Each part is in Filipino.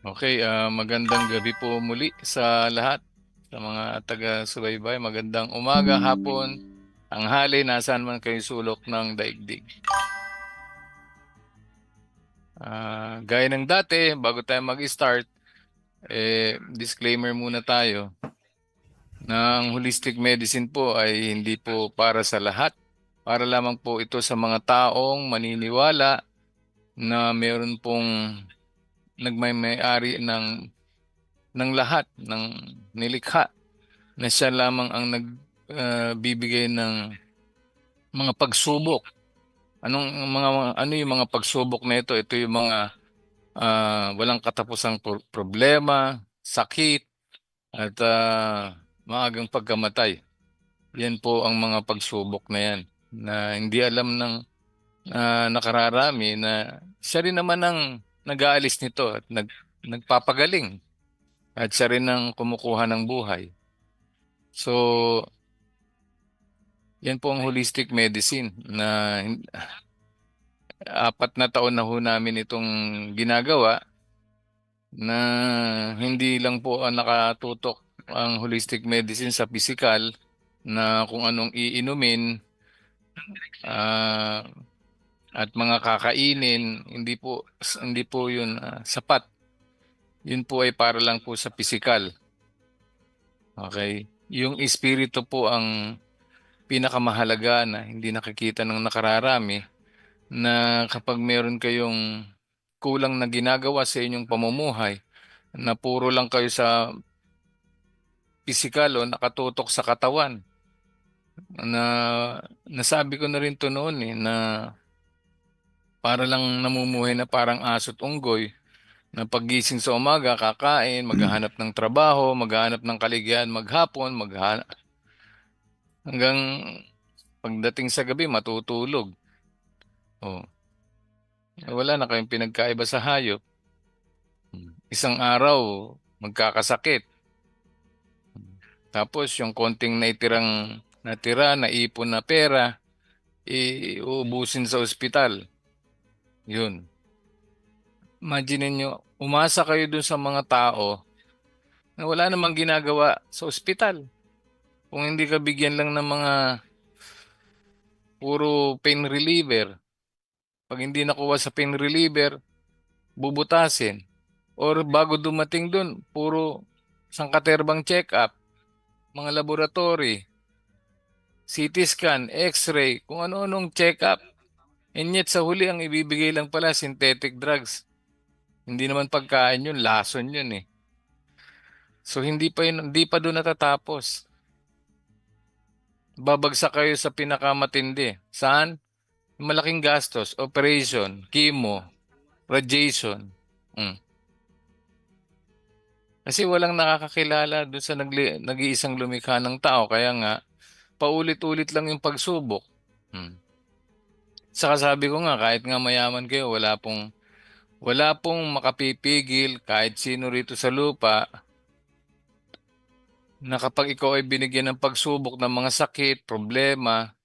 Okay, magandang gabi po muli sa lahat, sa mga taga-subaybay. Magandang umaga, hapon, tanghali, nasaan man kayo sulok ng daigdig. Gaya ng dati, bago tayo mag-start, disclaimer muna tayo. Ng holistic medicine po ay hindi po para sa lahat. Para lamang po ito sa mga taong maniniwala na meron pong nagmay-ari ng lahat ng nilikha, na siya lamang ang nagbibigay ng mga pagsubok. Ano yung mga pagsubok na ito? Ito yung mga walang katapusang problema, sakit, at maagang pagkamatay. Yan po ang mga pagsubok na yan na hindi alam ng nakararami na siya rin naman ang nag-aalis nito at nagpapagaling, at siya rin ang kumukuha ng buhay. So, yan po ang holistic medicine na 4 na taon na ho namin itong ginagawa, na hindi lang po ang nakatutok ang holistic medicine sa physical na kung anong iinumin ah, at mga kakainin. Hindi po yun sapat. Yun po ay para lang po sa physical. Okay? Yung espiritu po ang pinakamahalaga na hindi nakikita ng nakararami, na kapag meron kayong kulang na ginagawa sa inyong pamumuhay, na puro lang kayo sa pisikal o nakatutok sa katawan, na nasabi ko na rin to noon na para lang namumuhay na parang aso't unggoy, na paggising sa umaga kakain, maghahanap ng trabaho, maghahanap ng kaligayahan maghapon, hanggang pagdating sa gabi matutulog. Oh, wala na kayong pinagkaiba sa hayop. Isang araw magkakasakit. Tapos yung konting natira, naipon na pera, uubusin sa ospital. Yun. Imagine niyo, umasa kayo dun sa mga tao na wala namang ginagawa sa ospital. Kung hindi ka bigyan lang ng mga puro pain reliever. Pag hindi nakuha sa pain reliever, bubutasin. Or bago dumating dun, puro sangkaterbang check-up, mga laboratory, CT scan, X-ray, kung ano-anong check-up. And yet sa huli ang ibibigay lang pala synthetic drugs. Hindi naman pagkain yun, lason yun eh. So hindi pa doon natatapos. Babagsak kayo sa pinakamatindi. Saan? Malaking gastos, operation, chemo, radiation. Mm. Kasi walang nakakakilala doon sa nag-iisang lumikha ng tao, kaya nga paulit-ulit lang yung pagsubok. Mm. Saka sabi ko nga, kahit nga mayaman kayo, wala pong makapipigil kahit sino rito sa lupa na kapag ikaw ay binigyan ng pagsubok ng mga sakit, problema,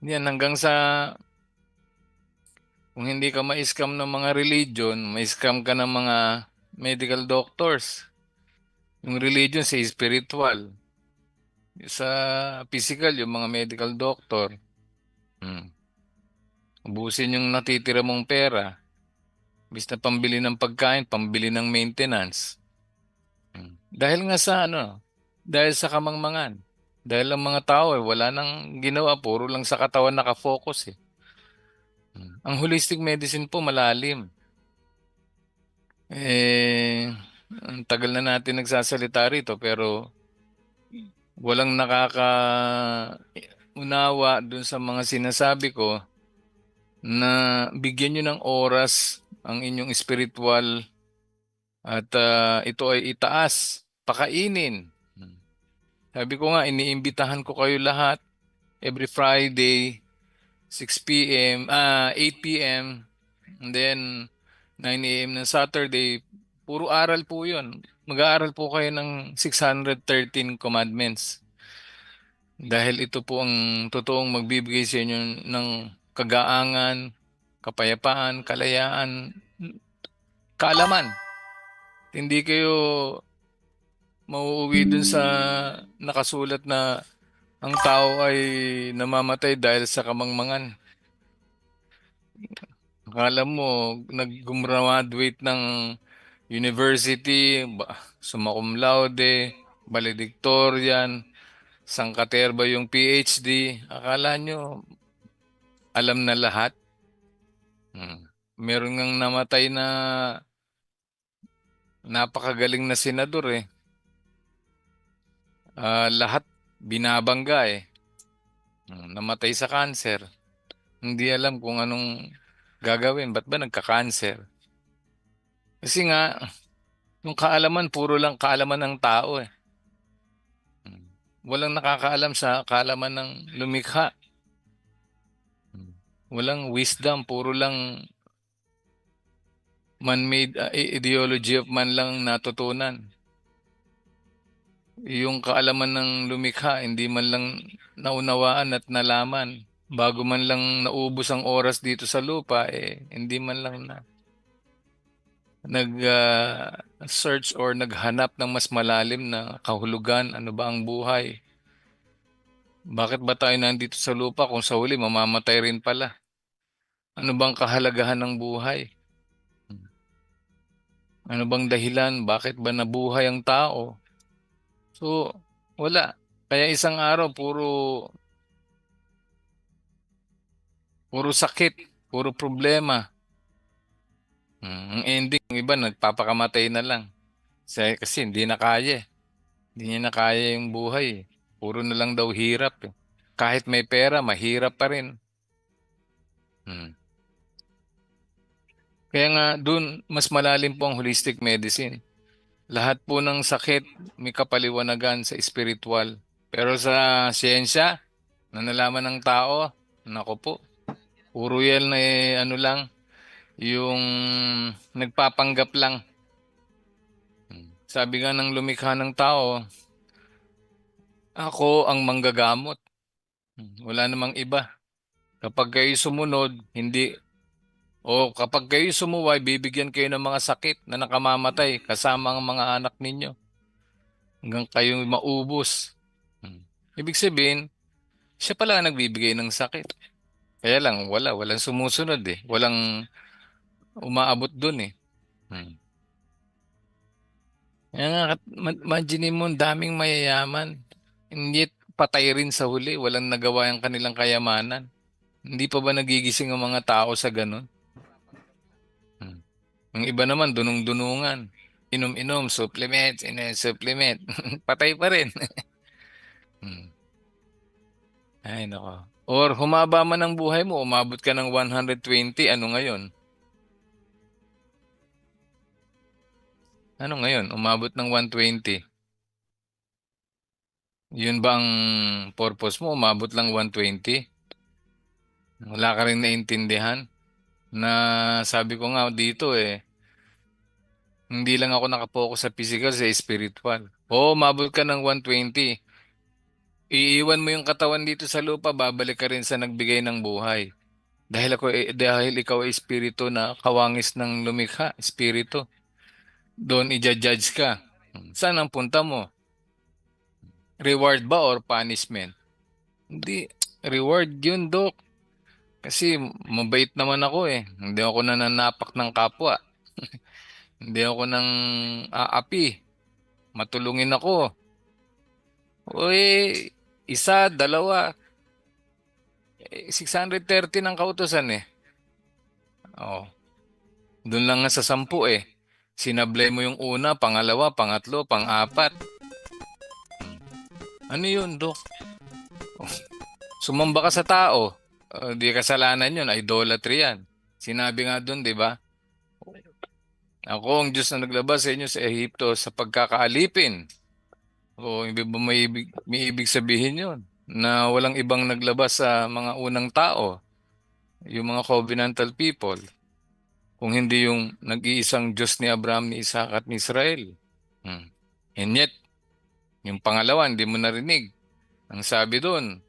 yan hanggang sa kung hindi ka ma-scam ng mga religion, ma-scam ka ng mga medical doctors. Yung religion sa spiritual, sa physical yung mga medical doctor. Hmm. Ubusin yung natitira mong pera, bis na pambili ng pagkain, pambili ng maintenance. Dahil nga dahil sa kamangmangan. Dahil ang mga tao wala nang ginawa, puro lang sa katawan nakafocus eh. Ang holistic medicine po malalim. Ang tagal na natin nagsasalita rito pero walang nakaka-unawa dun sa mga sinasabi ko, na bigyan nyo ng oras ang inyong spiritual at ito ay itaas, pakainin. Sabi ko nga, iniimbitahan ko kayo lahat every Friday, 6 p.m., 8 p.m., and then 9 a.m. ng Saturday. Puro aral po yun. Mag-aaral po kayo ng 613 commandments. Dahil ito po ang totoong magbibigay sa inyo ng kagaangan, kapayapaan, kalayaan, kaalaman. Hindi kayo mauuwi dun sa nakasulat na ang tao ay namamatay dahil sa kamangmangan. Akala mo, nag-graduate ng university, summa cum laude, valedictorian, sangkaterba yung PhD. Akala nyo, alam na lahat. Meron ngang namatay na napakagaling na senador eh. Lahat binabangga eh. Namatay sa cancer. Hindi alam kung anong gagawin. Ba't ba nagka-cancer? Kasi nga, yung kaalaman, puro lang kaalaman ng tao eh. Walang nakakaalam sa kaalaman ng lumikha. Walang wisdom, puro lang man-made ideology of man lang natutunan. Yung kaalaman ng lumikha, hindi man lang naunawaan at nalaman. Bago man lang naubos ang oras dito sa lupa, hindi man lang na nag-search or naghanap ng mas malalim na kahulugan, ano ba ang buhay. Bakit ba tayo nandito sa lupa kung sa huli mamamatay rin pala? Ano bang kahalagahan ng buhay? Ano bang dahilan? Bakit ba nabuhay ang tao? So, wala. Kaya isang araw, puro sakit, puro problema. Ang ending, yung iba nagpapakamatay na lang. Kasi hindi na kaya. Hindi niya na kaya yung buhay. Puro na lang daw hirap. Kahit may pera, mahirap pa rin. Hmm. Kaya nga, dun, mas malalim po ang holistic medicine. Lahat po ng sakit may kapaliwanagan sa spiritual. Pero sa siyensya, na nalaman ng tao, nako po, puro yan na ano lang, yung nagpapanggap lang. Sabi nga ng lumikha ng tao, ako ang manggagamot. Wala namang iba. Kapag kayo sumunod, hindi, o kapag kayo sumuway, bibigyan kayo ng mga sakit na nakamamatay kasama ang mga anak ninyo hanggang kayo maubos. Ibig sabihin, siya pala ang nagbibigay ng sakit. Kaya lang, walang sumusunod eh. Walang umaabot dun eh. Hmm. Kaya nga, imagine mo, ang daming mayayaman. Hindi patay rin sa huli. Walang nagawa ang kanilang kayamanan. Hindi pa ba nagigising ang mga tao sa ganun? Hmm. Yung iba naman, dunong-dunungan. Inom-inom, supplement, supplement. Patay pa rin. Hmm. Ay, nako. Or humaba man ang buhay mo, umabot ka ng 120, ano ngayon? Ano ngayon? Umabot ng 120. Yun ba ang purpose mo? Umabot lang 120? Wala ka rin naintindihan? Na sabi ko nga dito hindi lang ako nakapokus sa physical, sa spiritual. Oo, umabot ka ng 120. Iiwan mo yung katawan dito sa lupa, babalik ka rin sa nagbigay ng buhay. Dahil ikaw ay espiritu na kawangis ng lumikha, espiritu. Doon i-judge ka. Saan ang punta mo? Reward ba or punishment? Hindi. Reward yun, Dok. Kasi mabait naman ako eh. Hindi ako nananapak ng kapwa. Hindi ako nang aapi. Matulungin ako. Uy, isa, dalawa. 630 ng kautosan eh. Oh, doon lang nga sa 10 eh. Sinablay mo yung una, pangalawa, pangatlo, pang-apat. Ano yun, Dok? Sumamba ka sa tao. Di kasalanan yun, idolatry yan. Sinabi nga doon, di ba? Ako ang Diyos na naglabas sa inyo sa Ehipto sa pagkakaalipin. O hindi ba may ibig sabihin yun? Na walang ibang naglabas sa mga unang tao, yung mga covenantal people, kung hindi yung nag-iisang Diyos ni Abraham, ni Isaac at ni Israel. Hmm. And yet, yung pangalawa, hindi mo narinig. Ang sabi doon,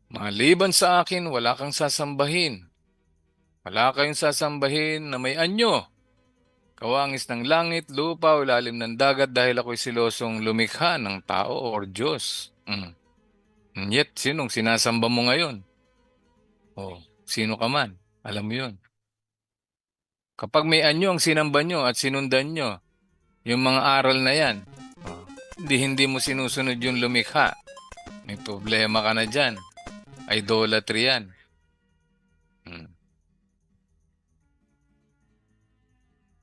maliban sa akin, wala kang sasambahin. Wala kayong sasambahin na may anyo. Kawangis ng langit, lupa, o ilalim ng dagat dahil ako'y silosong lumikha ng tao or Diyos. Yet, sinong sinasamba mo ngayon? O, sino ka man? Alam mo yun. Kapag may anyo ang sinamba nyo at sinundan nyo, yung mga aral na yan, oh, hindi mo sinusunod yung lumikha. May problema ka na dyan. Idolatry yan. Hmm.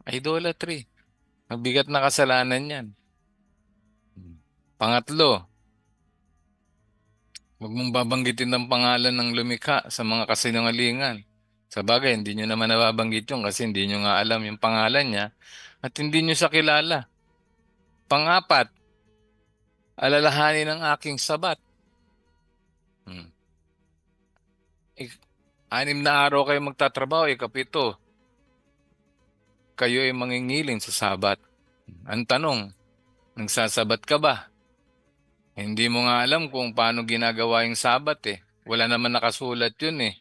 Idolatry. Mabigat na kasalanan yan. Pangatlo, huwag mong babanggitin ng pangalan ng lumikha sa mga kasinungalingan. Sa bagay, hindi nyo naman nababanggit yun kasi hindi nyo nga alam yung pangalan niya at hindi nyo siya kilala. Pangapat, alalahanin ang aking sabat. Hmm. Ik- 6 na araw kayo magtatrabaho, ikapito, kayo ay mangingilin sa sabat. Ang tanong, nagsasabat ka ba? Hindi mo nga alam kung paano ginagawa yung sabat eh. Wala naman nakasulat yun eh.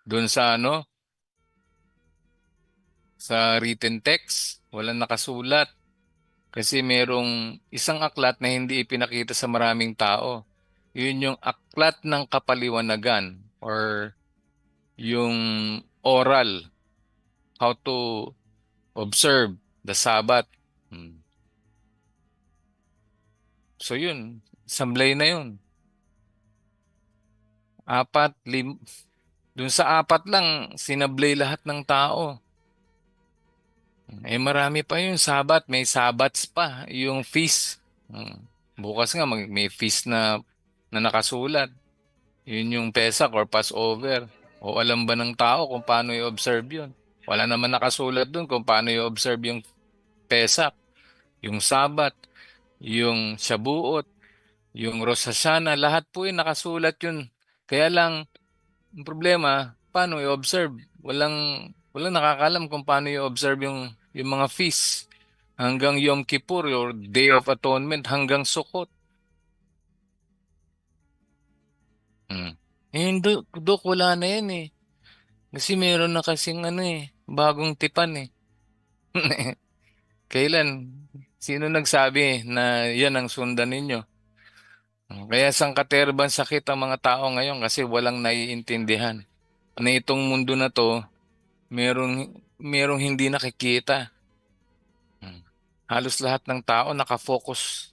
Doon sa ano, sa written text, walang nakasulat. Kasi merong isang aklat na hindi ipinakita sa maraming tao. Yun yung aklat ng kapaliwanagan or yung oral, how to observe the Sabbath. Hmm. So yun, sablay na yun. Apat, dun sa apat lang, sinablay lahat ng tao. Eh marami pa yung Sabat, may Sabats pa, yung feast. Bukas nga may feast na nakasulat. Yun yung Pesach or Passover. O alam ba ng tao kung paano i-observe yun? Wala naman nakasulat dun kung paano i-observe yung Pesach, yung Sabat, yung Shabuot, yung Rosh Hashanah, lahat po yun nakasulat yun. Kaya lang, ang problema, paano i-observe? Walang nakakalam kung paano i-observe yung mga feast. Hanggang Yom Kippur or Day of Atonement, hanggang Sukkot. Hmm. Eh, Dok, wala na yan eh. Kasi meron na kasing ano eh, bagong tipan eh. Kailan? Sino nagsabi na yan ang sundan ninyo? Kaya sangkaterban sakit ang mga tao ngayon kasi walang naiintindihan na itong mundo na to merong hindi nakikita. Hmm. Halos lahat ng tao nakafocus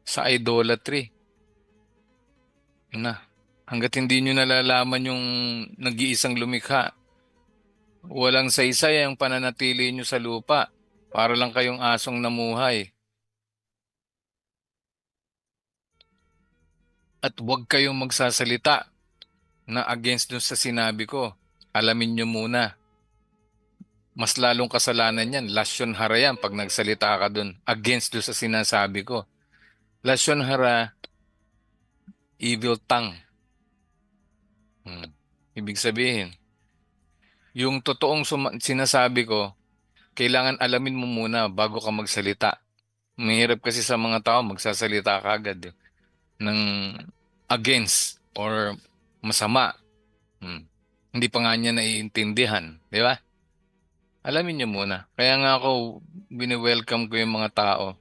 sa idolatry. Na, hanggat hindi nyo nalalaman yung nag-iisang lumikha, walang saysay ang pananatili nyo sa lupa. Para lang kayong asong namuhay. At huwag kayong magsasalita na against dun sa sinabi ko. Alamin nyo muna. Mas lalong kasalanan yan. Lasyon hara yan pag nagsalita ka dun against dun sa sinasabi ko. Lasyon hara, evil tongue. Ibig sabihin, yung totoong sinasabi ko, kailangan alamin mo muna bago ka magsalita. Mahirap kasi sa mga tao magsasalita ka agad ng against or masama. Hindi pa nga niya naiintindihan, di ba? Alamin niyo muna. Kaya nga ako bini-welcome ko yung mga tao.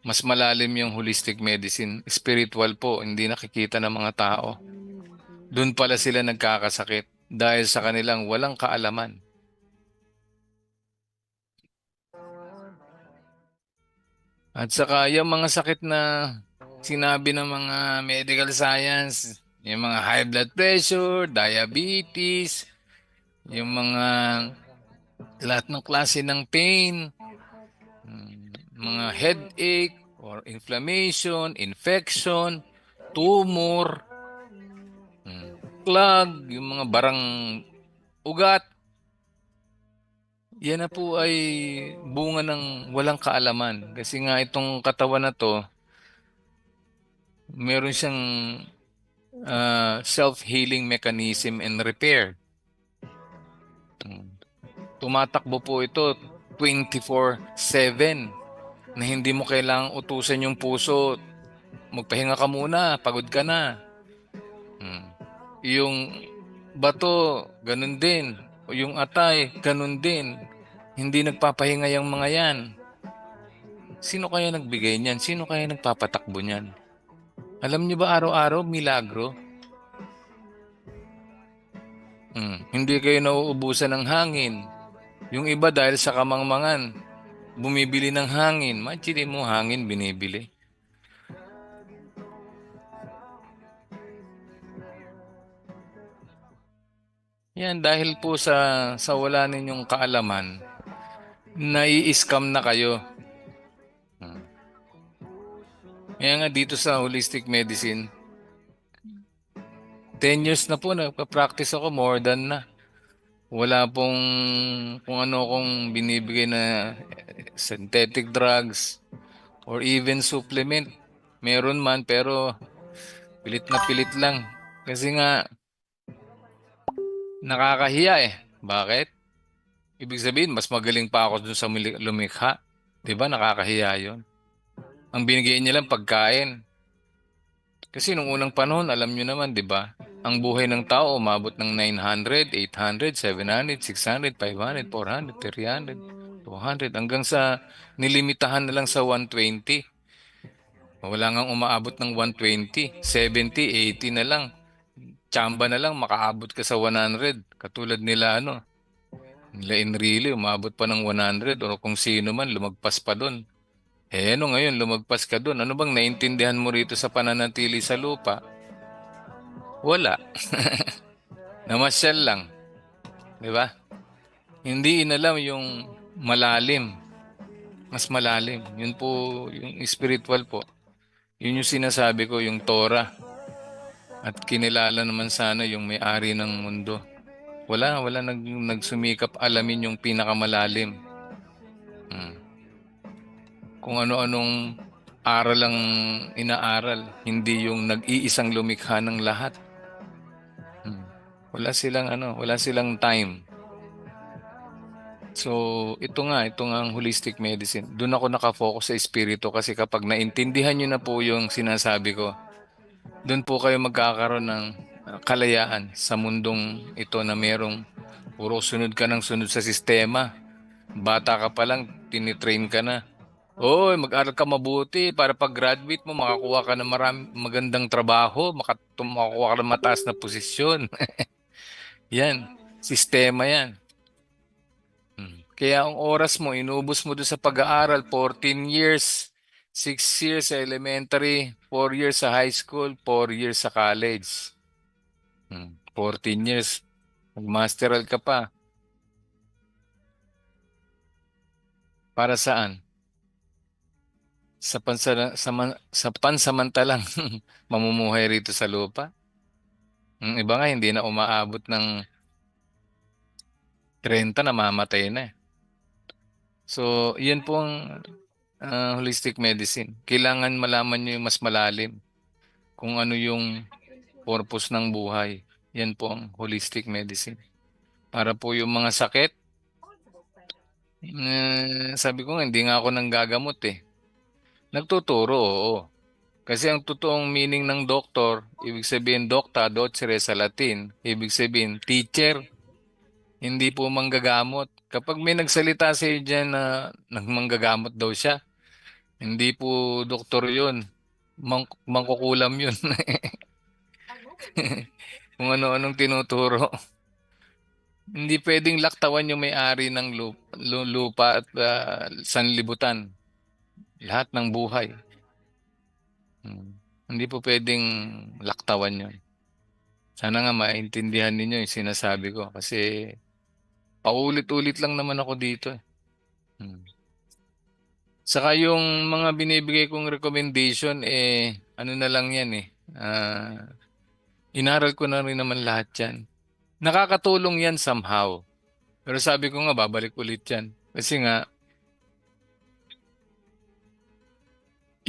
Mas malalim yung holistic medicine. Spiritual po, hindi nakikita ng mga tao. Doon pala sila nagkakasakit dahil sa kanilang walang kaalaman. At saka yung mga sakit na sinabi ng mga medical science, yung mga high blood pressure, diabetes, yung mga lahat ng klase ng pain, mga headache or inflammation, infection, tumor, clog, yung mga barang ugat, yan na po ay bunga ng walang kaalaman. Kasi nga itong katawan na to, meron siyang self-healing mechanism and repair. Tumatakbo po ito 24/7 na hindi mo kailangang utusan yung puso. Magpahinga ka muna, pagod ka na. Yung bato, ganun din. Yung atay, ganun din. Hindi nagpapahinga yung mga yan. Sino kaya nagbigay niyan? Sino kaya nagpapatakbo niyan? Alam niyo ba araw-araw, milagro? Hindi kayo nauubusan ng hangin. Yung iba dahil sa kamangmangan, bumibili ng hangin. Imagine mo, hangin binibili. Yan, dahil po sa wala ninyong kaalaman, nai-scam na kayo. Hmm. Kaya nga dito sa holistic medicine, 10 years na po nagpa-practice ako, more than na. Wala pong kung ano kong binibigay na synthetic drugs or even supplement. Meron man pero pilit na pilit lang. Kasi nga nakakahiya eh. Bakit? Ibig sabihin mas magaling pa ako dun sa lumikha. 'Di ba? Nakakahiya 'yon. Ang binigay niya lang pagkain. Kasi nung unang panahon, alam nyo naman, 'di ba? Ang buhay ng tao umabot ng 900, 800, 700, 600, 500, 400, 300, 200 hanggang sa nilimitahan na lang sa 120. Wala ngang umaabot ng 120, 70, 80 na lang. Tsamba na lang makaabot ka sa 100. Katulad nila nila Enrile umabot pa ng 100 o kung sino man lumagpas pa doon. Ano ngayon, lumagpas ka doon. Ano bang naintindihan mo rito sa pananatili sa lupa? Wala. Namasyal lang, 'di ba? Hindi inalam yung malalim, mas malalim. Yun po yung spiritual po. Yun yung sinasabi ko, yung Torah. At kinilala naman sana yung may-ari ng mundo. Wala nagsumikap alamin yung pinakamalalim. Hmm. Kung ano-anong aral ang inaaral, hindi yung nag-iisang lumikha ng lahat. Hmm. Wala silang time. So, ito nga ang holistic medicine. Doon ako nakafocus sa espiritu kasi kapag naintindihan nyo na po yung sinasabi ko, doon po kayo magkakaroon ng kalayaan sa mundong ito na merong puro sunod ka ng sunod sa sistema. Bata ka pa lang, tinitrain ka na. Oy, mag-aral ka mabuti para pag-graduate mo, makakuha ka ng magandang trabaho, makakuha ka ng mataas na posisyon. Yan, sistema yan. Kaya ang oras mo, inubos mo doon sa pag-aaral, 14 years, 6 years sa elementary, 4 years sa high school, 4 years sa college. 14 years, mag-masteral ka pa. Para saan? Sa pansamantalang mamumuhay rito sa lupa. Iba nga, hindi na umaabot ng 30 na mamatay na eh. So, yan po ang holistic medicine. Kailangan malaman nyo yung mas malalim kung ano yung purpose ng buhay. Yan po ang holistic medicine. Para po yung mga sakit, sabi ko nga, hindi nga ako nanggagamot eh. Nagtuturo, oo. Kasi ang totoong meaning ng doktor, ibig sabihin dokta, docere sa Latin, ibig sabihin teacher, hindi po manggagamot. Kapag may nagsalita sa iyo dyan na nagmanggagamot daw siya, hindi po doktor yun. Mangkukulam yun. Kung ano-anong tinuturo. Hindi pwedeng laktawan yung may-ari ng lupa at sanlibutan. Lahat ng buhay. Hindi po pwedeng laktawan yun. Sana nga maintindihan ninyo yung sinasabi ko kasi paulit-ulit lang naman ako dito eh. Hmm. Saka yung mga binibigay kong recommendation ano na lang yan eh. Inaral ko na rin naman lahat yan. Nakakatulong yan somehow. Pero sabi ko nga babalik ulit yan. Kasi nga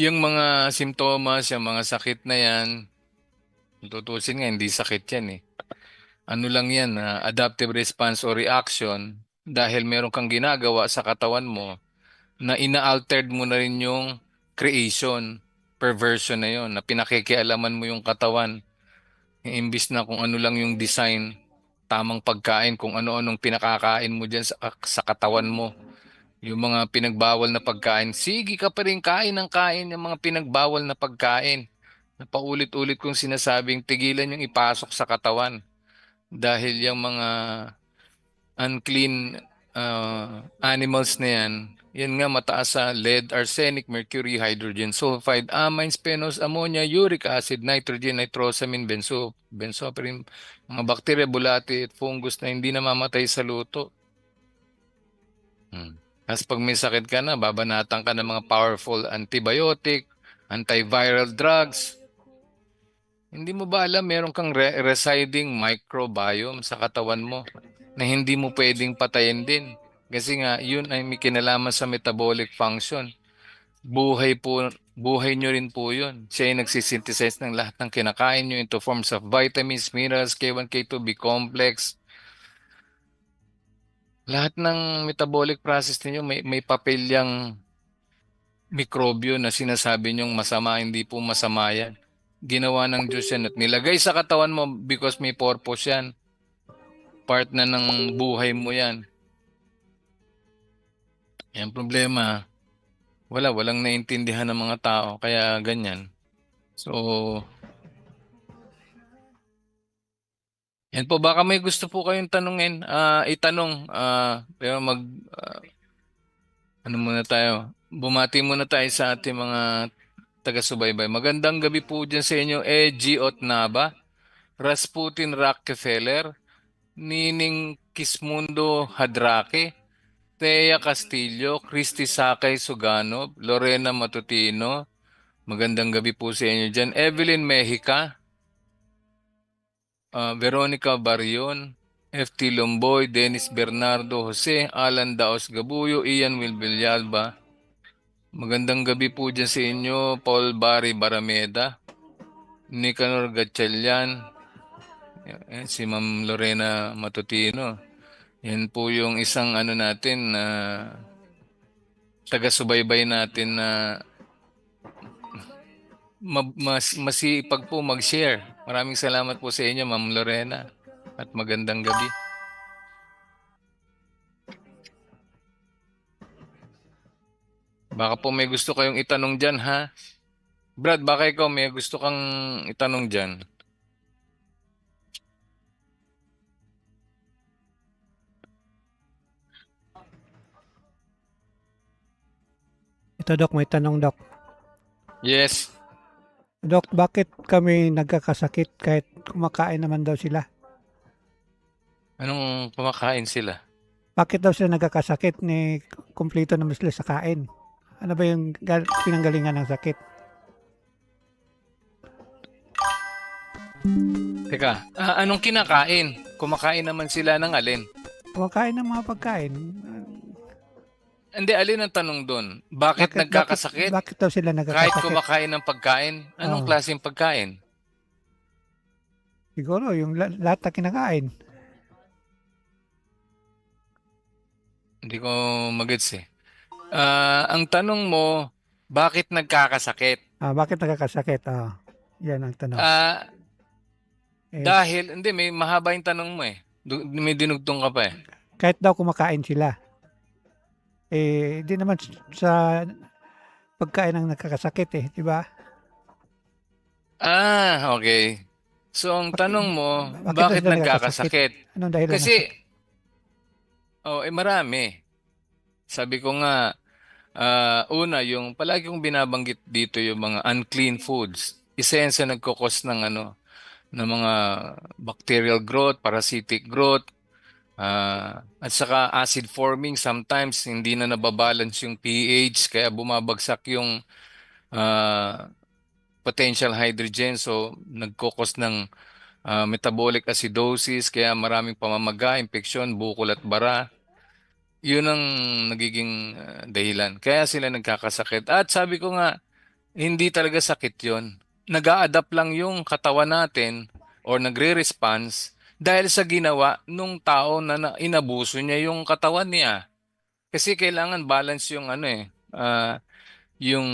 yung mga simptomas, yung mga sakit na yan, kung tutusin nga hindi sakit yan eh. Ano lang yan, adaptive response or reaction dahil meron kang ginagawa sa katawan mo na ina-altered mo na rin yung creation, perversion na yon na pinakikialaman mo yung katawan. Imbis na kung ano lang yung design. tamang pagkain, kung ano-anong pinakakain mo dyan sa katawan mo. Yung mga pinagbawal na pagkain, sige ka pa rin kain ng kain yung mga pinagbawal na pagkain. Napaulit-ulit kong sinasabing tigilan yung ipasok sa katawan dahil yung mga unclean animals na yan, yan nga mataas sa lead, arsenic, mercury, hydrogen sulfide, amines, phenos, ammonia, uric acid, nitrogen, nitrosamine, benzopirin, mga bakterya, bulati, at fungus na hindi namamatay sa luto. Tapos pag may sakit ka na, babanatan ka ng mga powerful antibiotic, antiviral drugs. Hindi mo ba alam meron kang residing microbiome sa katawan mo na hindi mo pwedeng patayin din? Kasi nga, yun ay may kinalaman sa metabolic function. Buhay nyo rin po yun. Siya ay nagsisynthesize ng lahat ng kinakain nyo into forms of vitamins, minerals, K1, K2, B complex. Lahat ng metabolic process ninyo may papel yang mikrobyo na sinasabi niyong masama, hindi po masama yan. Ginawa ng Diyos yan at nilagay sa katawan mo because may purpose yan. Part na ng buhay mo yan. Yan problema. Walang naintindihan ng mga tao. Kaya ganyan. So, yan po. Baka may gusto po kayong tanungin. Itanong. Pero ano muna tayo. Bumati muna tayo sa ating mga taga-subaybay. Magandang gabi po dyan sa inyo. G. Otnaba, Rasputin Rockefeller, Nining Kismundo Hadrake, Thea Castillo, Christy Sakay Suganov, Lorena Matutino. Magandang gabi po sa inyo dyan. Evelyn Mejica, Veronica Barion, FT Lomboy, Dennis Bernardo Jose, Alan Daos Gabuyo, Ian Wilbillalba. Magandang gabi po dyan sa inyo, Paul Barry Barameda, Nicanor Gatchalian, si Ma'am Lorena Matutino. Yan po yung isang ano natin na taga-subaybay natin na masipag po mag-share. Maraming salamat po sa inyo, Ma'am Lorena, at magandang gabi. Baka po may gusto kayong itanong dyan, ha? Brad, baka ikaw may gusto kang itanong dyan. Ito, Dok, may tanong, Dok. Yes. Dok, bakit kami nagkakasakit kahit kumakain naman daw sila? Anong kumakain sila? Bakit daw sila nagkakasakit ni kumpleto naman sila sa kain? Ano ba yung pinanggalingan ng sakit? Teka, anong kinakain? Kumakain naman sila ng alin? Kumakain ng mga pagkain. Hindi, alin ang tanong doon? Bakit nagkakasakit? Bakit daw sila Kahit nagkakasakit? kumakain ng pagkain? Anong Oo. klaseng pagkain? Siguro, yung lahat na kinakain. Hindi ko magets eh. Ang tanong mo, bakit nagkakasakit? Bakit nagkakasakit? Yan ang tanong. Dahil, hindi, may mahaba yung tanong mo eh. May dinugtong ka pa eh. Kahit daw kumakain sila. Di naman sa pagkain ang nagkakasakit di ba? Okay. So, ang tanong mo, Bakit bakit sila nagkakasakit? Anong dahilan ng Kasi, sakit? marami. Sabi ko nga, una, yung palagi kong binabanggit dito yung mga unclean foods. Isa yan sa nagkukos ng mga bacterial growth, parasitic growth, at saka acid forming. Sometimes hindi na nababalance yung pH kaya bumabagsak yung potential hydrogen. So nagkukos ng metabolic acidosis kaya maraming pamamaga, infeksyon, bukol at bara. Yun ang nagiging dahilan. Kaya sila nagkakasakit. At sabi ko nga, hindi talaga sakit yon. Nag-a-adapt lang yung katawan natin or nagre-response dahil sa ginawa nung tao na inabuso niya yung katawan niya. Kasi kailangan balance yung yung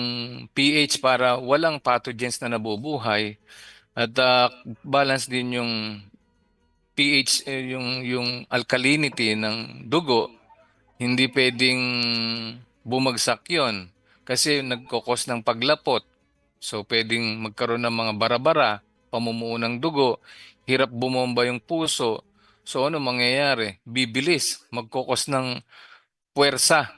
pH para walang pathogens na nabubuhay at balance din yung pH, yung alkalinity ng dugo, hindi pwedeng bumagsak yon kasi nagkokos ng paglapot. So pwedeng magkaroon ng mga bara-bara, pamumuo ng dugo, hirap bumomba yung puso. So ano mangyayari? Bibilis, magkokos ng puwersa.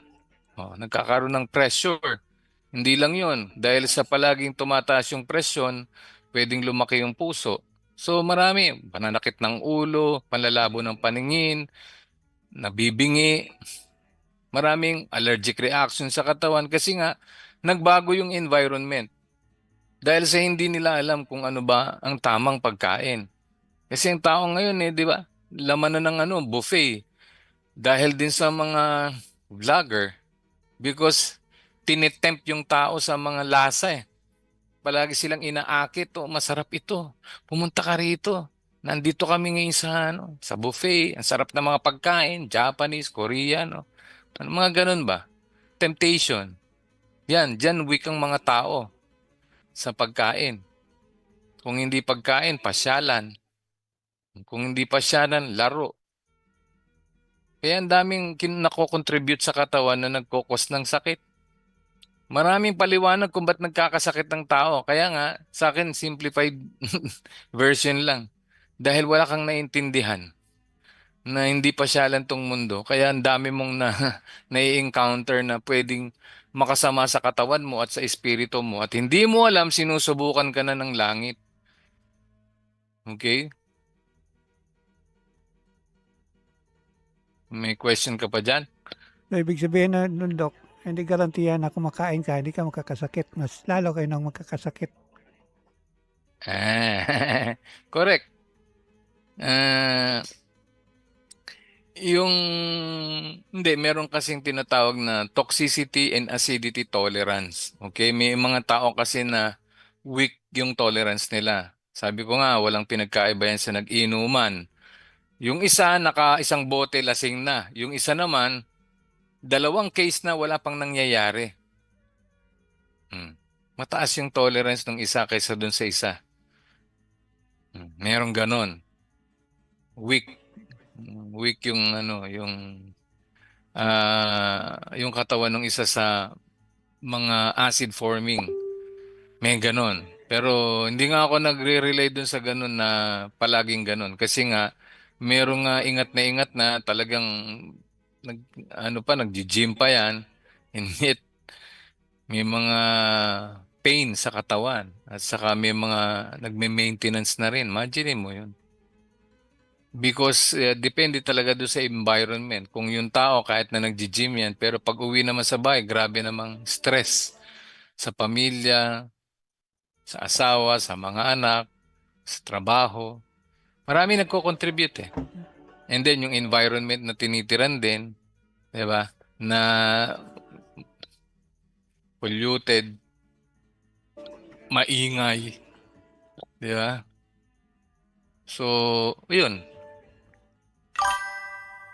Nagkakaroon ng pressure. Hindi lang yon, dahil sa palaging tumataas yung presyon, pwedeng lumaki yung puso. So marami, pananakit ng ulo, panlalabo ng paningin, nabibingi, maraming allergic reaction sa katawan kasi nga nagbago yung environment. Dahil sa hindi nila alam kung ano ba ang tamang pagkain. Kasi ang tao ngayon di ba? Laman na ng buffet. Dahil din sa mga vlogger because tinitempt yung tao sa mga lasa eh. Palagi silang inaakit, oh, masarap ito. Pumunta ka rito. Nandito kami ngayon sa buffet. Ang sarap ng mga pagkain, Japanese, Korean, oh. Mga ganun ba? Temptation. Yan, dyan weak ang mga tao sa pagkain. Kung hindi pagkain, pasyalan. Kung hindi pasyalan, laro. Kaya ang daming nakokontribute sa katawan na nagkokos ng sakit. Maraming paliwanag kung ba't nagkakasakit ng tao. Kaya nga, sa akin, simplified version lang. Dahil wala kang naintindihan na hindi pasyalan tong mundo. Kaya ang dami mong nai-encounter na pwedeng makasama sa katawan mo at sa espiritu mo. At hindi mo alam, sinusubukan ka na ng langit. Okay? May question ka pa dyan? So, ibig sabihin na nun, Dok, hindi garantiya na kumakain ka, hindi ka magkakasakit. Mas lalo kayo nang magkakasakit. Correct. Ah, yung hindi meron kasing tinatawag na toxicity and acidity tolerance. Okay, may mga tao kasi na weak yung tolerance nila. Sabi ko nga, walang pinagkaiba yan sa nag-inuman. Yung isa naka isang bote lasing na. Yung isa naman dalawang case na wala pang nangyayari. Mataas yung tolerance ng isa kaysa dun sa isa. Merong ganon. Weak. Weak yung yung katawan ng isa sa mga acid forming. May ganon. Pero hindi nga ako nagre-relay dun sa ganon na palaging ganon. Kasi nga, merong nga ingat na talagang nag, nag-gym pa yan. And yet, may mga pain sa katawan. At saka may mga nagme-maintenance na rin. Imagine mo yun. Because depende talaga doon sa environment. Kung yung tao kahit na nag-gym yan, pero pag uwi naman sa bahay, grabe namang stress sa pamilya, sa asawa, sa mga anak, sa trabaho. Marami nagko-contribute eh. And then yung environment na tinitiran din, 'di ba? Na polluted, maingay, 'di ba? So, 'yun.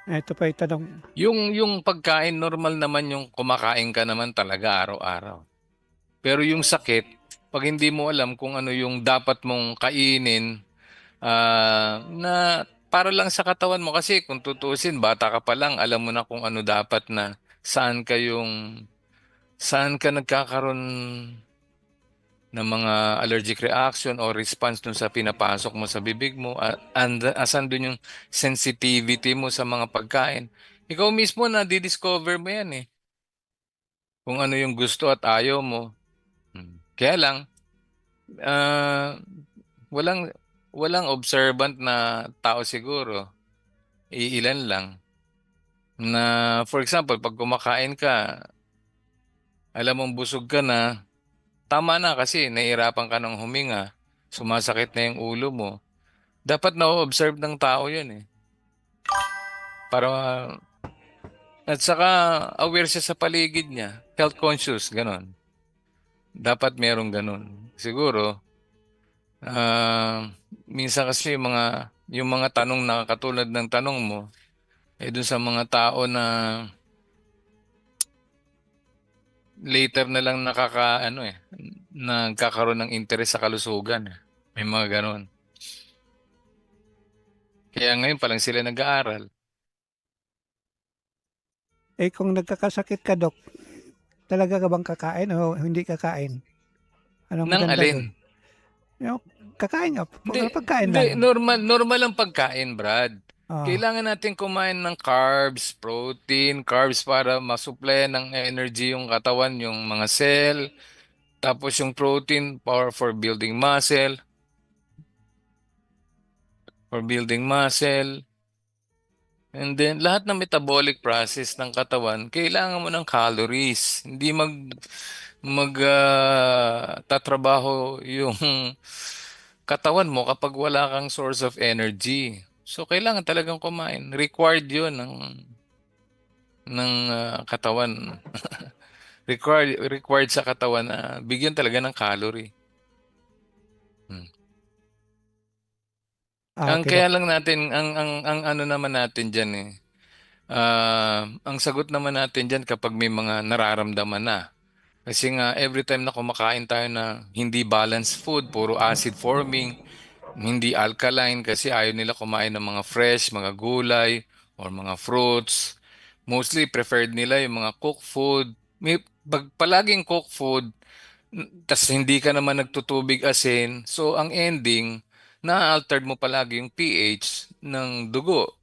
Ito pa yung tanong, Yung pagkain normal naman yung kumakain ka naman talaga araw-araw. Pero yung sakit, pag hindi mo alam kung ano yung dapat mong kainin, na para lang sa katawan mo kasi kung tutuusin, bata ka pa lang, alam mo na kung ano dapat na saan ka nagkakaroon ng mga allergic reaction o response dun sa pinapasok mo sa bibig mo and asan dun yung sensitivity mo sa mga pagkain. Ikaw mismo na di-discover mo yan eh. Kung ano yung gusto at ayaw mo. Kaya lang, ah, walang walang observant na tao siguro. Iilan lang na for example, pag kumakain ka, alam mong busog ka na, tama na kasi nahihirapan ka ng huminga, sumasakit na yung ulo mo. Dapat na-observe ng tao yun eh. Para, at saka aware siya sa paligid niya. Health conscious, ganon. Dapat merong ganon. Siguro, minsan kasi yung mga tanong na katulad ng tanong mo, dun sa mga tao na later na lang nagkakaroon ng interest sa kalusugan. May mga ganon. Kaya ngayon pa lang sila nag-aaral. Eh, kung nagkakasakit ka, Dok, talaga ka bang kakain o hindi kakain? Anong Nang maganda alin? dun? Yung kakain ka, Hindi, pagkain hindi, lang. normal ang pagkain, Brad. Oo. Kailangan natin kumain ng carbs, protein, carbs para masupply ng energy yung katawan, yung mga cell. Tapos yung protein, power for building muscle. And then, lahat ng metabolic process ng katawan, kailangan mo ng calories. Hindi tatrabaho yung katawan mo kapag wala kang source of energy. So, kailangan talagang kumain. Required yun ng katawan. Required sa katawan na bigyan talaga ng calorie. Hmm. Ah, Ang okay, kaya Dok. lang natin, ang ano naman natin dyan eh, ang sagot naman natin dyan kapag may mga nararamdaman na. Kasi nga, every time na kumakain tayo na hindi balanced food, puro acid forming, hindi alkaline kasi ayaw nila kumain ng mga fresh, mga gulay, or mga fruits. Mostly, preferred nila yung mga cooked food. Pag palaging cooked food, tas hindi ka naman nagtutubig asin, so ang ending, na-altered mo palagi yung pH ng dugo.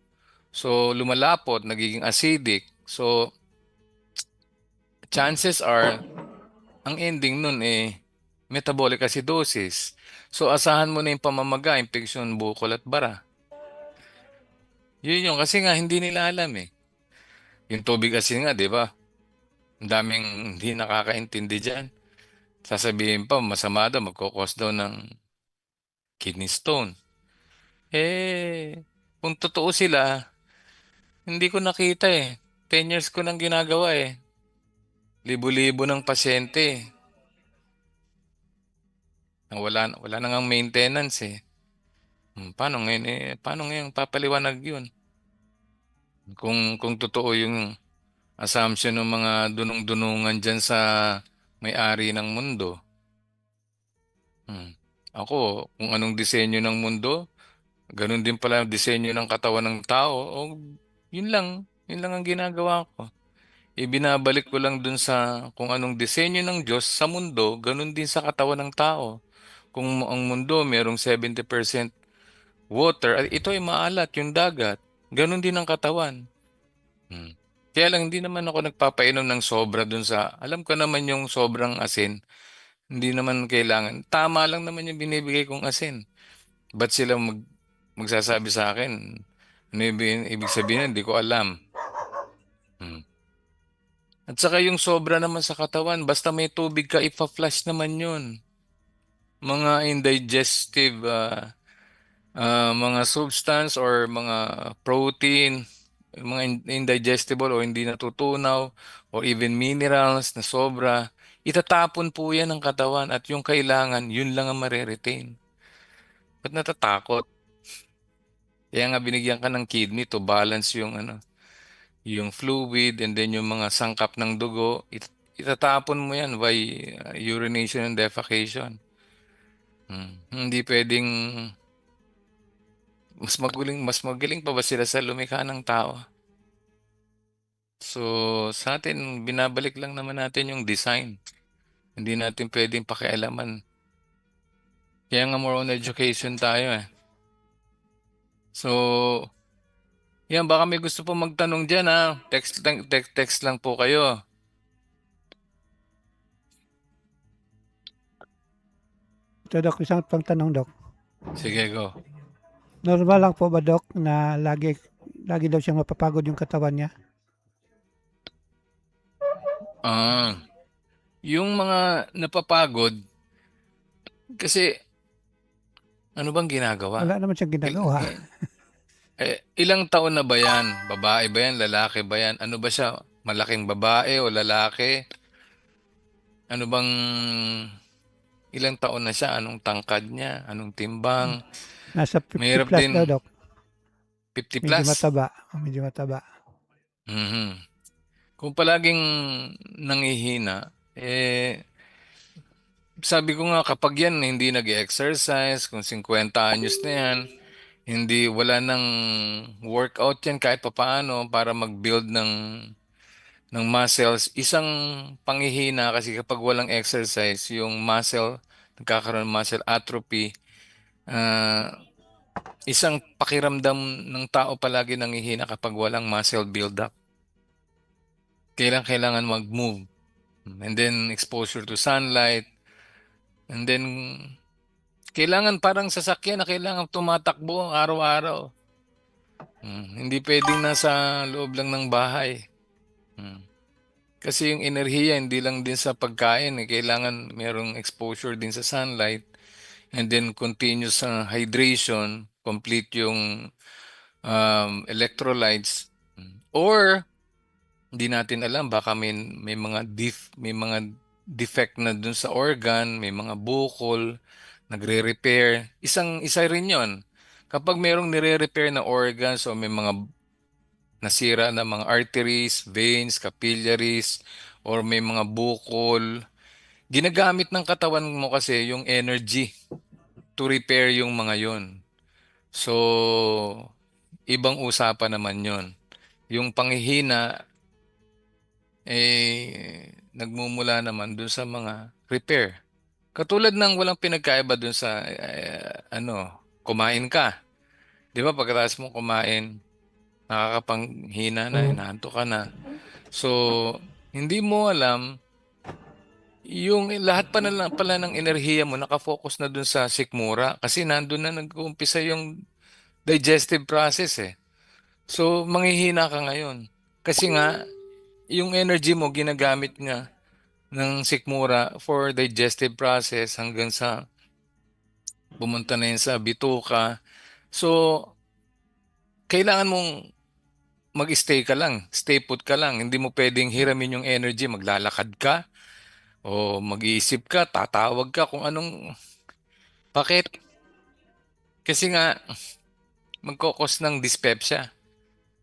So, lumalapot, nagiging acidic. So, chances are, ang ending nun metabolic acidosis. So, asahan mo na yung pamamaga, impeksyon, bukol at bara. Yun yung, kasi nga, hindi nila alam eh. Yung tubig asin nga, di ba? Ang daming hindi nakakaintindi dyan. Sasabihin pa, masama daw, magkukos daw ng kidney stone. Kung totoo sila, hindi ko nakita eh. 10 years ko nang ginagawa eh. Libo-libo ng pasyente eh. Wala na ngang maintenance eh. Paano ngayon papaliwanag yun? Kung totoo yung assumption ng mga dunong-dunungan dyan sa may-ari ng mundo. Hmm. Ako, kung anong disenyo ng mundo, ganun din pala ang disenyo ng katawan ng tao. O, yun lang ang ginagawa ko. Ibinabalik ko lang dun sa kung anong disenyo ng Diyos sa mundo, ganun din sa katawan ng tao. Kung ang mundo merong 70% water, ito ay maalat, yung dagat. Ganun din ang katawan. Hmm. Kaya lang hindi naman ako nagpapainom ng sobra dun sa, alam ko naman yung sobrang asin, hindi naman kailangan. Tama lang naman yung binibigay kong asin. Ba't sila magsasabi sa akin? Ano yung ibig sabihin? Hindi ko alam. Hmm. At saka yung sobra naman sa katawan, basta may tubig ka, ipa-flush naman yun. Mga indigestive mga substance or mga protein, mga indigestible o hindi natutunaw or even minerals na sobra, itatapon po yan ng katawan at yung kailangan, yun lang ang mareretain. Ba't natatakot? Kaya nga binigyan ka ng kidney to balance yung yung fluid and then yung mga sangkap ng dugo, itatapon mo yan by urination and defecation. Hindi pwedeng mas magaling pa ba sila sa lumikha ng tao? So, sa atin, binabalik lang naman natin yung design. Hindi natin pwedeng pakialaman. Kaya nga more on education tayo eh. So, yan, baka may gusto po magtanong dyan ha. Text lang po kayo. Ito, Dok, isang pang tanong, Dok. Sige, go. Normal lang po ba, Dok, na lagi daw siyang mapapagod yung katawan niya? Ah, yung mga napapagod, kasi ano bang ginagawa? Wala naman siyang Il- ginagawa. eh, ilang taon na ba yan? Babae ba yan? Lalaki ba yan? Ano ba siya? Malaking babae o lalaki? Ano bang ilang taon na siya? Anong tangkad niya? Anong timbang? Nasa 50 Mahirap plus din. daw, Dok. 50 Medyo plus? mataba. Medyo mataba. Mhm. Kung palaging nangihina, sabi ko nga kapag yan hindi nag-exercise, kung 50 anyos na yan, Wala nang workout yan kahit papaano para mag-build ng muscles. Isang panghihina kasi kapag walang exercise, yung muscle, nagkakaroon ng muscle atrophy. Ah, isang pakiramdam ng tao palagi nanghihina kapag walang muscle build-up. Kailangan mag-move. And then exposure to sunlight. And then kailangan parang sasakyan na kailangan tumatakbo araw-araw. Hindi pwedeng nasa loob lang ng bahay. Hmm. Kasi yung enerhiya hindi lang din sa pagkain, kailangan merong exposure din sa sunlight and then continuous hydration, complete yung electrolytes. Or hindi natin alam baka may mga defect na dun sa organ, may mga bukol, nagre-repair. Isa rin 'yon. Kapag merong nire-repair na organs o may mga nasira na mga arteries, veins, capillaries, or may mga bukol, ginagamit ng katawan mo kasi yung energy to repair yung mga yon. So, ibang usapan naman yon. Yung panghihina, nagmumula naman dun sa mga repair. Katulad ng walang pinagkaiba dun sa, kumain ka. Di ba pagkatapos mo kumain, nakakapanghina na, inaantok ka na. So, hindi mo alam, yung lahat pa na lang pala ng enerhiya mo nakafocus na dun sa sikmura kasi nandun na nag-uumpisa yung digestive process eh. So, manghihina ka ngayon. Kasi nga, yung energy mo ginagamit nga ng sikmura for digestive process hanggang sa pumunta na yun sa bituka. So, kailangan mong mag-stay ka lang, stay put ka lang. Hindi mo pwedeng hiramin yung energy, maglalakad ka o mag-iisip ka, tatawag ka kung anong, bakit? Kasi nga, magkokos ng dyspepsia.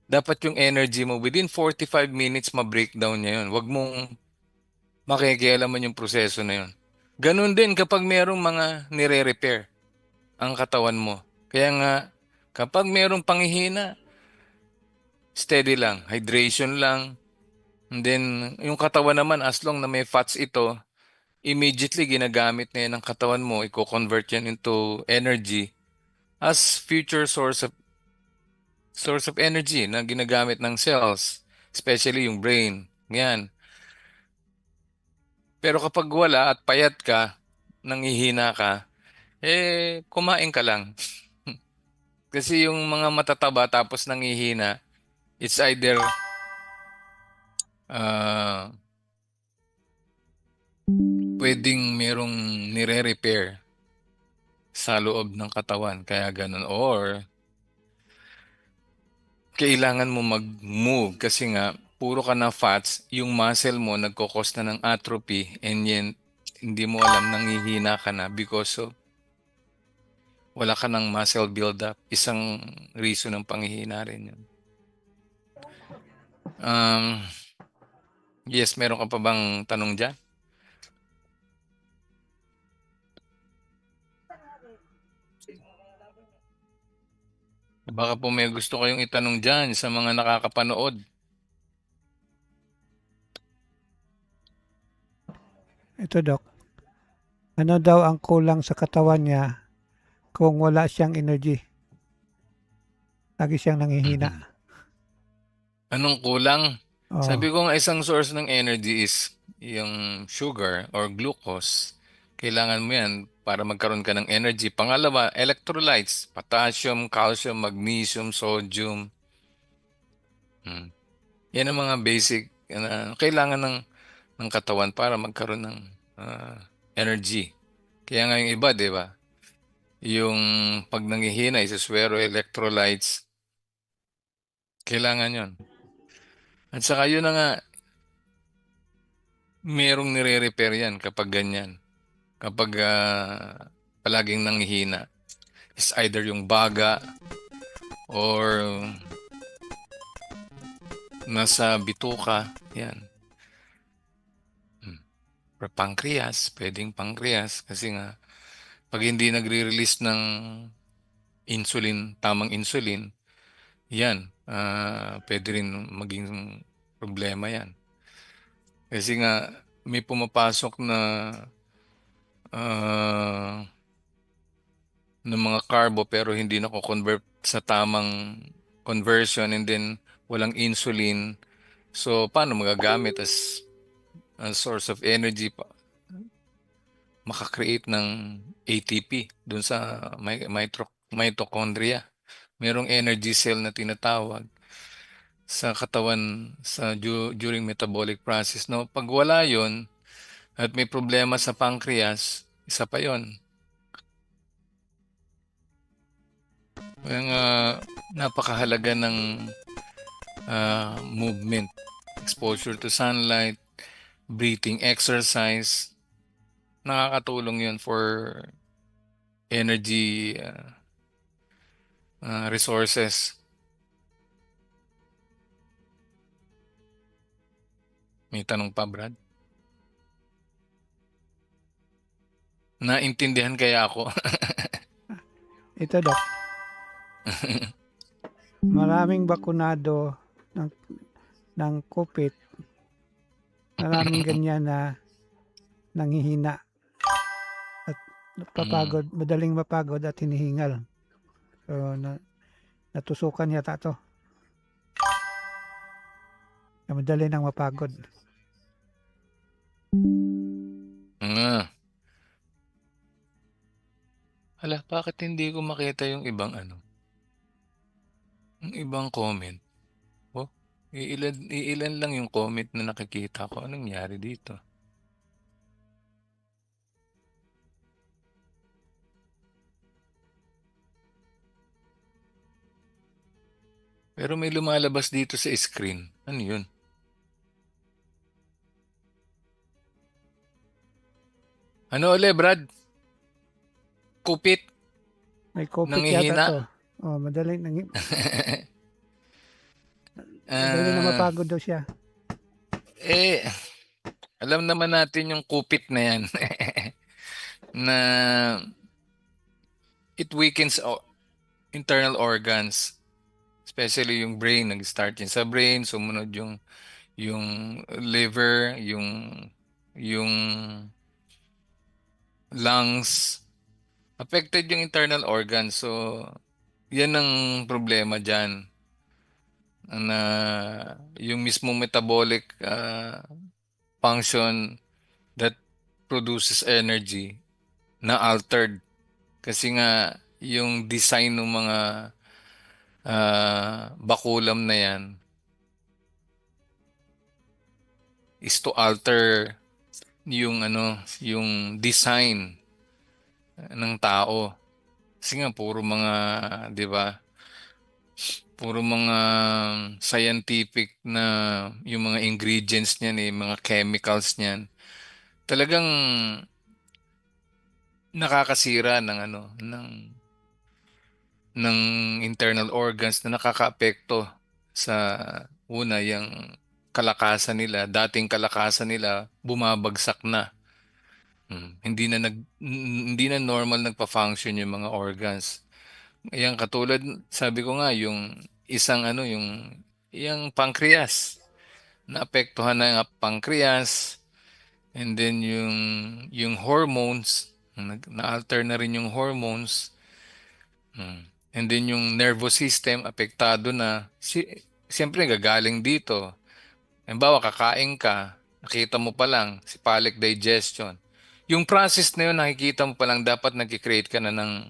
Dapat yung energy mo, within 45 minutes, ma-breakdown niya yun. Huwag mong makikialaman yung proseso na yun. Ganun din kapag merong mga nire-repair ang katawan mo. Kaya nga, kapag merong panghihina, steady lang, hydration lang. And then, yung katawan naman, as long na may fats ito, immediately ginagamit na yan ng katawan mo, i-convert yan into energy as future source of energy na ginagamit ng cells, especially yung brain. Yan. Pero kapag wala at payat ka, nanghihina ka, kumain ka lang. Kasi yung mga matataba tapos nanghihina, it's either uh, pwedeng merong nire-repair sa loob ng katawan, kaya ganun. Or kailangan mo mag-move kasi nga puro ka na fats, yung muscle mo nagkokos na ng atrophy and yet hindi mo alam nanghihina ka na because of wala ka ng muscle buildup. Isang reason ng panghihina rin yun. Um, yes, meron ka pa bang tanong dyan? Baka po may gusto kayong itanong dyan sa mga nakakapanood. Ito, Dok. Ano daw ang kulang sa katawan niya kung wala siyang energy? Lagi siyang nanghihina. Mhm. Anong kulang? Oh, Sabi ko nga isang source ng energy is yung sugar or glucose. Kailangan mo yan para magkaroon ka ng energy. Pangalawa, electrolytes, potassium, calcium, magnesium, sodium. Hmm. Yan ang mga basic na kailangan ng katawan para magkaroon ng energy. Kaya nga yung iba, di ba? Yung pag nanghihina, isuswero electrolytes, kailangan yon. At saka yun na nga, merong nire-repair yan kapag ganyan. Kapag palaging nanghihina. Is either yung baga or nasa bituka. Yan. Hmm. Or pancreas. Pwedeng pancreas. Kasi nga, pag hindi nagre-release ng insulin, tamang insulin, yan, pwede rin maging problema yan. Kasi nga, may pumapasok ah, ng mga carbo pero hindi nako-convert sa tamang conversion and then walang insulin. So, paano magagamit as a source of energy pa? Makakreate ng ATP dun sa mitochondria. Merong energy cell na tinatawag sa katawan during metabolic process. No, pag wala 'yon at may problema sa pancreas, isa pa 'yon. Kaya nga napakahalaga ng movement, exposure to sunlight, breathing exercise. Nakakatulong 'yon for energy resources. May tanong pa, Brad? Naintindihan kaya ako? Ito, Doc. Maraming bakunado ng, ng COVID. Maraming ganyan na nanghihina at Mm. madaling mapagod at hinihingal. So, natusukan yata to. Na madali nang mapagod. Ah, hala, bakit hindi ko makita yung ibang comment? Oh, iilan lang yung comment na nakikita ko. Anong nangyari dito? Pero may lumalabas dito sa screen. Ano yun? Ano ulit, Brad? Kupit? May COVID yata Nangihina? to. Oh, madali na Ah, mapagod daw siya. eh, alam naman natin yung kupit na yan. Na it weakens internal organs. Especially yung brain. Nag-start yun sa brain. Sumunod yung liver, yung lungs. Affected yung internal organs. So, yan ang problema dyan. Na yung mismong metabolic function that produces energy na altered. Kasi nga, yung design ng mga bakulam na yan is to alter yung design ng tao. Kasi nga, puro mga, di ba, puro mga scientific na yung mga ingredients niyan mga chemicals niyan. Talagang nakakasira ng internal organs na nakakaapekto sa yung kalakasan nila, dating kalakasan nila bumabagsak na. Hindi na normal nagpa-function yung mga organs. Ayan, katulad, sabi ko nga, yung isang yung pancreas. Naapektuhan na yung pancreas, and then yung hormones, na-alter na rin yung hormones. And then yung nervous system, apektado na. Siyempre, gagaling dito. Halimbawa, kakain ka, nakita mo pa lang, cephalic digestion. Yung process na yun, nakikita mo pa lang, dapat nag-create ka na ng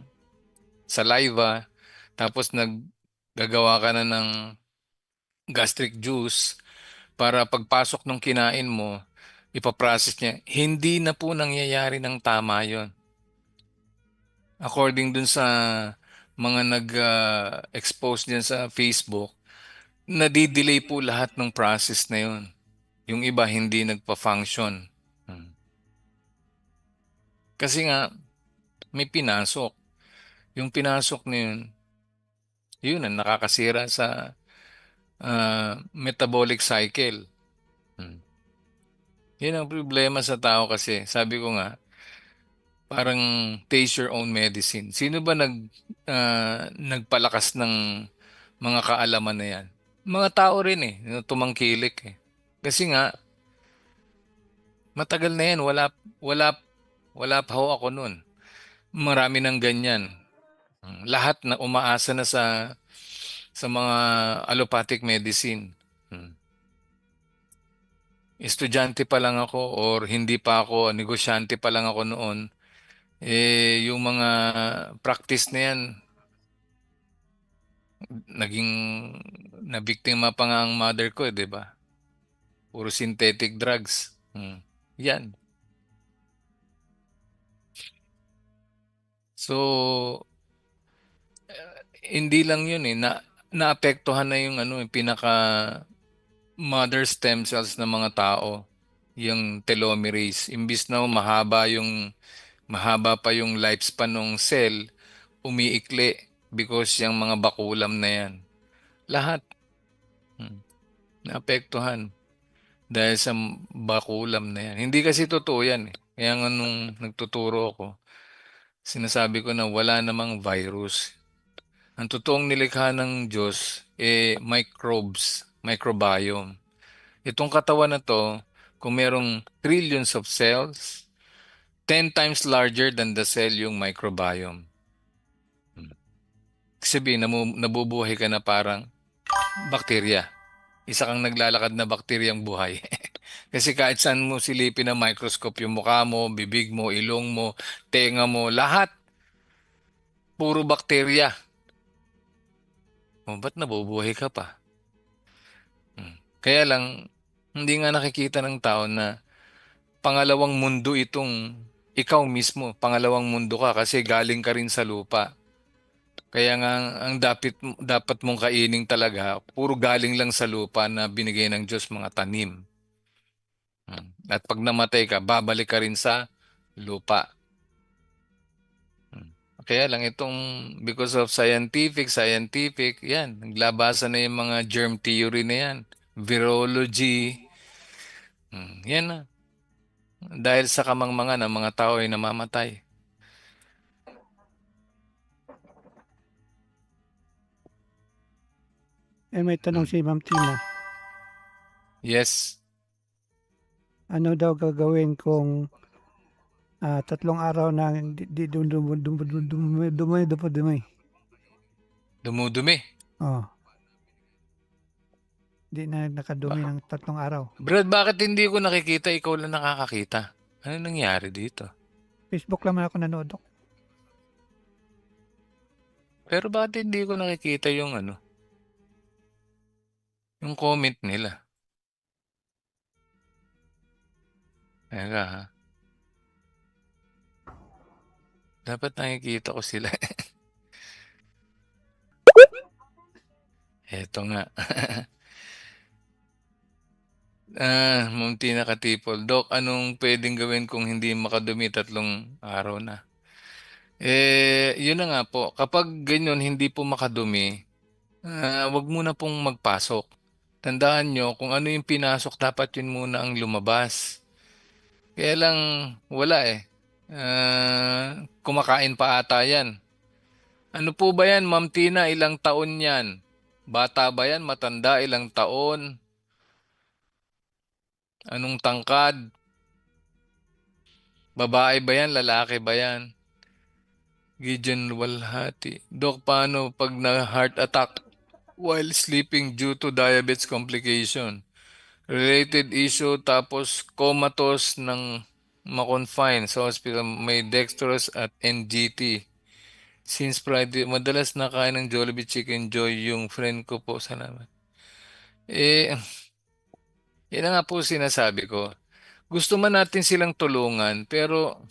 saliva, tapos naggagawa ka na ng gastric juice para pagpasok ng kinain mo, ipaprocess niya. Hindi na po nangyayari ng tama yon. According dun sa mga nag-expose diyan sa Facebook, nadidelay po lahat ng process na yun. Yung iba hindi nagpa-function. Hmm. Kasi nga, may pinasok. Yung pinasok na yun, yun ang nakakasira sa metabolic cycle. Hmm. Yun ang problema sa tao kasi. Sabi ko nga, Parang taste your own medicine. Sino ba nagpalakas ng mga kaalaman na yan? Mga tao rin eh, na tumangkilik eh. Kasi nga, matagal na yan, wala, wala pa ho ako noon. Marami ng ganyan. Lahat na umaasa na sa mga allopathic medicine. Hmm. Estudyante pa lang ako or hindi pa ako, negosyante pa lang ako noon, yung mga practice na yan, naging nabiktima pa nga ang mother ko, 'di ba? Puro synthetic drugs. Yan. So, hindi lang 'yun eh naapektuhan na yung ano, yung pinaka mother stem cells ng mga tao, yung telomerase. Imbis na mahaba pa yung lifespan ng cell, umiikli because yung mga bakulam na yan. Lahat naapektuhan dahil sa bakulam na yan. Hindi kasi totoo yan eh. Kaya nga nung nagtuturo ako, sinasabi ko na wala namang virus. Ang totoong nilikha ng Diyos, microbes, microbiome. Itong katawan na to, kung merong trillions of cells, 10 times larger than the cell yung microbiome. Sabihin, nabubuhay ka na parang bakterya. Isa kang naglalakad na bakteryang buhay. Kasi kahit saan mo silipin ng microscope, yung mukha mo, bibig mo, ilong mo, tenga mo, lahat, puro bakterya. O, ba't nabubuhay ka pa? Kaya lang, hindi nga nakikita ng tao na pangalawang mundo itong ikaw mismo, pangalawang mundo ka kasi galing ka rin sa lupa. Kaya nga ang dapat mong kainin talaga, puro galing lang sa lupa na binigay ng Diyos mga tanim. At pag namatay ka, babalik ka rin sa lupa. Kaya lang itong because of scientific, yan, naglabasan na yung mga germ theory na yan, virology, yan na. Dahil sa kamangmangan ng mga tao ay namamatay. May tanong Hmm. si Ma'am Tina. Yes, Ano daw gagawin kung 3 araw na di dumay? dumudumi. Oh, di na nakadumi Ba- ng 3 araw. Brad, bakit hindi ko nakikita? Ikaw lang nakakakita. Ano nangyari dito? Facebook lang man ako nanood, Dok. Pero bakit hindi ko nakikita yung ano, yung comment nila? Teka ha. Dapat nakikita ko sila. Eto nga. Munti na katipol. Dok, anong pwedeng gawin kung hindi makadumi 3 araw na? Yun na nga po. Kapag ganyan hindi po makadumi, wag muna pong magpasok. Tandaan nyo, kung ano yung pinasok, dapat yun muna ang lumabas. Kaya lang, wala eh. Kumakain pa ata yan. Ano po ba yan, Ma'am Tina? Ilang taon yan? Bata ba yan? Matanda? Ilang taon? Anong tangkad? Babae ba yan? Lalaki ba yan? Gideon Walhati. Dok, paano pag na-heart attack while sleeping due to diabetes complication? Related issue tapos comatose ng makonfine sa hospital. May dextrose at NGT. Since Friday, madalas nakain ng Jollibee Chicken Joy yung friend ko po. Salamat. Eh, yun na nga po sinasabi ko. Gusto man natin silang tulungan, pero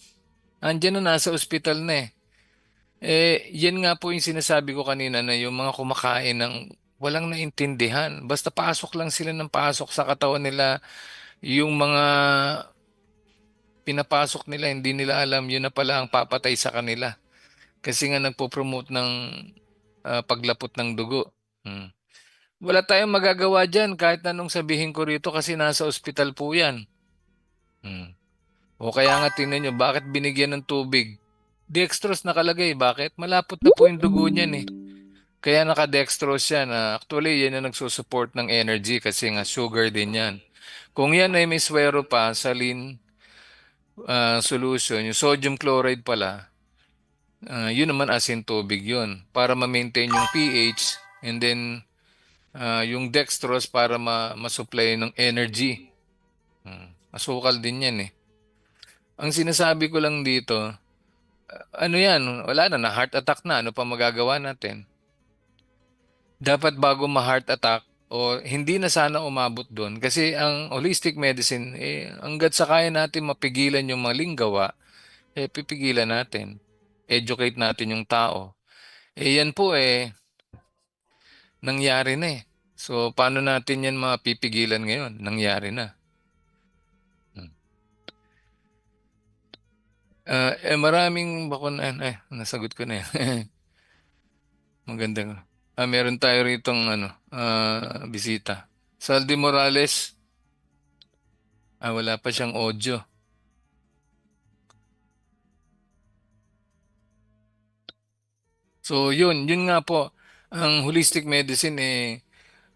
andyan na nasa ospital na eh. Yan nga po yung sinasabi ko kanina na yung mga kumakain ng walang naintindihan. Basta pasok lang sila ng pasok sa katawan nila. Yung mga pinapasok nila, hindi nila alam yun na pala ang papatay sa kanila. Kasi nga nagpo-promote ng paglapot ng dugo. Hmm. Wala tayong magagawa dyan kahit anong sabihin ko rito kasi nasa ospital po yan. Hmm. O kaya nga tingnan nyo, bakit binigyan ng tubig? Dextrose nakalagay. Bakit? Malapot na po yung dugo niyan eh. Kaya naka-dextrose yan. Actually, yan ang nagsusupport ng energy kasi nga sugar din yan. Kung yan ay may swero pa, saline solution, yung sodium chloride pala, yun naman asin tubig yun. Para ma-maintain yung pH and then yung dextrose para ma-supply ng energy. Asukal din yan eh. Ang sinasabi ko lang dito, ano yan, wala na heart attack na. Ano pa magagawa natin? Dapat bago ma-heart attack, o hindi na sana umabot doon. Kasi ang holistic medicine, hanggat sa kaya natin mapigilan yung maling gawa, pipigilan natin. Educate natin yung tao. Yan po nangyari na eh. So, paano natin yan mapipigilan ngayon? Nangyari na. Hmm. Maraming bakuna, nasagot ko na yan. Magandang. Meron tayo ritong bisita. Saldi Morales, wala pa siyang audio. So, yun nga po. Ang holistic medicine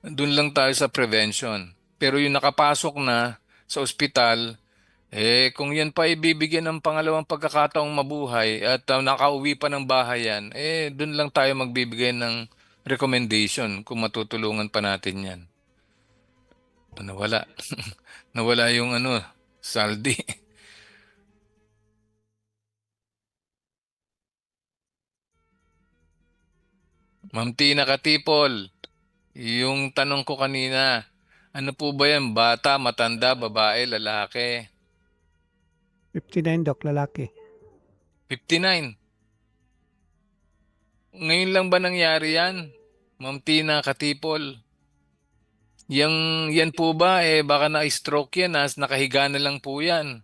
doon lang tayo sa prevention. Pero yung nakapasok na sa ospital, kung yan pa ibibigyan ng pangalawang pagkakataong mabuhay at nakauwi pa ng bahay yan, doon lang tayo magbibigay ng recommendation kung matutulungan pa natin yan. Nawala. Nawala yung saldi. Ma'am Tina Katipol, yung tanong ko kanina, ano po ba yan? Bata, matanda, babae, lalaki? 59, Doc, lalaki. 59. Ngayon lang ba nangyari yan? Ma'am Tina Katipol. Yan po ba baka na-stroke yan nakahiga na lang po yan.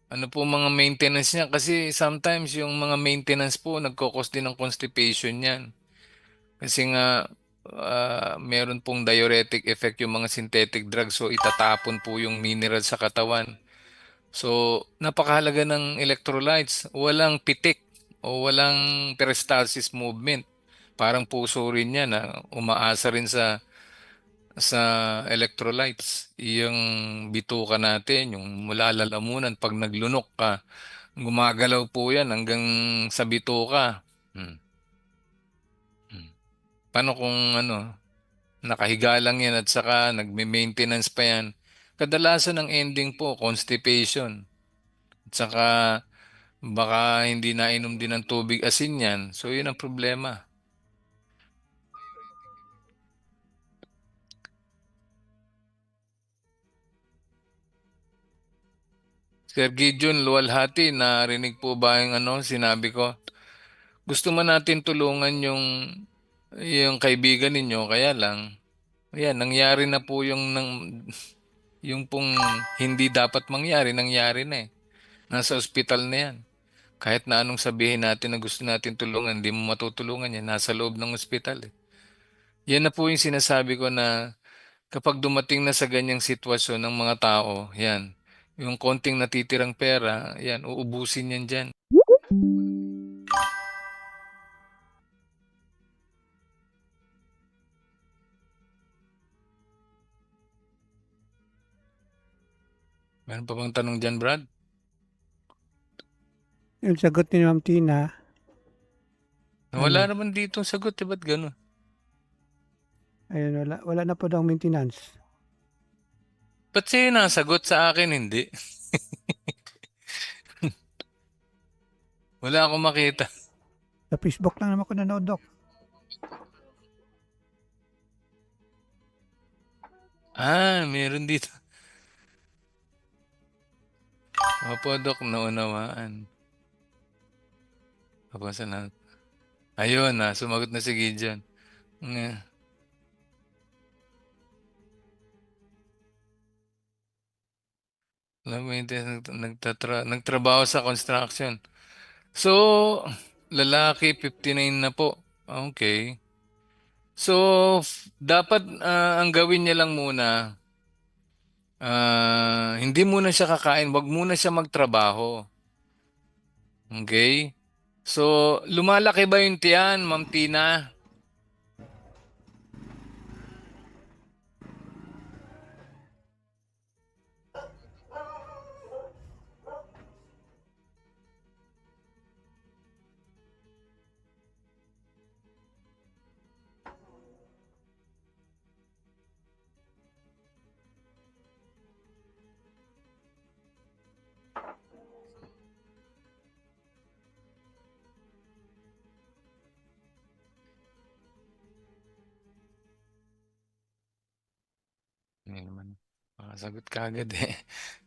Ano po mga maintenance niya? Kasi sometimes yung mga maintenance po nagkokos din ng constipation yan. Kasi nga meron pong diuretic effect yung mga synthetic drugs so itatapon po yung mineral sa katawan. So napakahalaga ng electrolytes. Walang pitik o walang peristalsis movement. Parang puso rin yan na umaasa rin sa electrolytes. Yung bituka natin, yung mula lalamunan, pag naglunok ka, gumagalaw po yan hanggang sa bituka. Hmm. Hmm. Paano kung nakahiga lang yan at saka nagme-maintenance pa yan? Kadalasan ang ending po, constipation. At saka baka hindi nainom din ng tubig asin yan. So yun ang problema. Sir Gideon Luwalhati, narinig po ba yung sinabi ko? Gusto man natin tulungan yung kaibigan ninyo, kaya lang, ayan, nangyari na po yung pong hindi dapat mangyari, nangyari na eh. Nasa ospital na yan. Kahit na anong sabihin natin na gusto natin tulungan, hindi mo matutulungan yan. Nasa loob ng ospital eh. Yan na po yung sinasabi ko na kapag dumating na sa ganyang sitwasyon ng mga tao, yan, yung konting natitirang pera, yan, uubusin yan dyan. Meron pa bang tanong dyan, Brad? Yung sagot ni Ma'am Tina, Wala ano, naman dito sagot, eh, ba't gano'n? ayun, wala na po daw maintenance. Ba't siya nasagot sa akin, hindi? Wala akong makita. Sa Facebook lang naman ko nanood, Doc. Meron dito. Opo, Dok, naunawaan. Opo, sana. Ayun, sumagot na si Gideon. Nga. Alam mo, hindi, nagtrabaho sa construction. So, lalaki, 59 na po. Okay. So, dapat ang gawin niya lang muna, hindi muna siya kakain, wag muna siya magtrabaho. Okay? So, lumalaki ba yung tiyan, Ma'am Tina? Hindi naman. Sagot ka agad eh.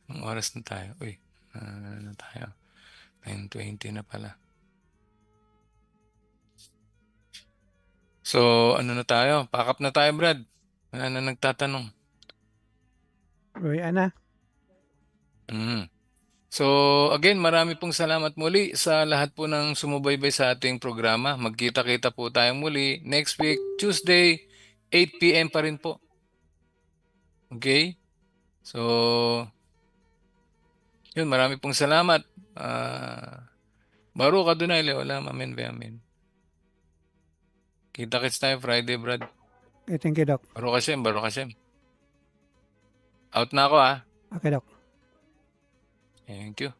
Ang oras na tayo. Uy, ano na tayo? 9:20 na pala. So, ano na tayo? Pack up na tayo, Brad. Wala na nagtatanong. Uy, ana. Mm. So, again, marami pong salamat muli sa lahat po ng sumubaybay sa ating programa. Magkita-kita po tayong muli next week, Tuesday, 8 p.m. pa rin po. Okay? So, yun, marami pong salamat. Baro ka doon, wala, amen, amen. Kita-kits tayo Friday, Brad. Okay, thank you, Doc. Baro ka, Shem, baro ka, Shem. Out na ako, ah. Okay, Doc. Thank you.